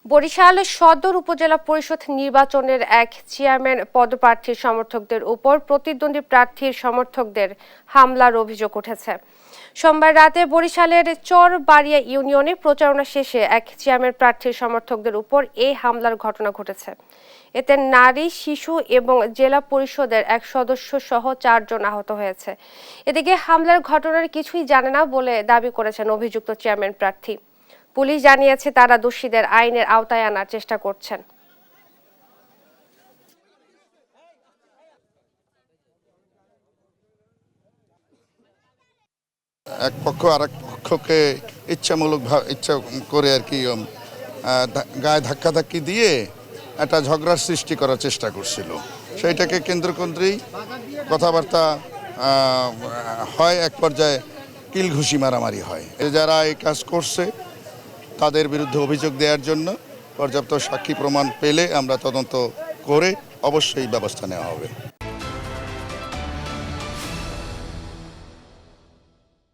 বরিশাল সদর উপজেলা পরিষদ নির্বাচনের এক চেয়ারম্যান পদপ্রার্থীর সমর্থকদের উপর প্রতিদ্বন্দ্বী প্রার্থীর সমর্থকদের হামলার অভিযোগ উঠেছে। সোমবার রাতে বরিশালের চরবাড়িয়া ইউনিয়নে প্রচারণা শেষে এক চেয়ারম্যান প্রার্থীর সমর্থকদের উপর এই হামলার ঘটনা ঘটেছে। এতে নারী, শিশু এবং জেলা পরিষদের এক সদস্য সহ 4 জন আহত হয়েছে। এদিকে হামলার ঘটনার কিছুই জানে না বলে দাবি করেছেন অভিযুক্ত চেয়ারম্যান প্রার্থী। পুলিশ জানিয়েছে তারা দোষীদের আইনের আওতায় আনার চেষ্টা করছেন। এক পক্ষ আরেক পক্ষকে ইচ্ছা করে আর কি গায়ে ধাক্কাধাক্কি দিয়ে একটা ঝগড়ার সৃষ্টি করার চেষ্টা করছিল। সেইটাকে কেন্দ্র করেই কথাবার্তা হয়, এক পর্যায়ে কিল ঘুষি মারামারি হয়। যারা এই কাজ করছে তাদের বিরুদ্ধে অভিযোগ দেওয়ার জন্য পর্যাপ্ত সাক্ষী প্রমাণ পেলে আমরা তদন্ত করে অবশ্যই ব্যবস্থা নেওয়া হবে।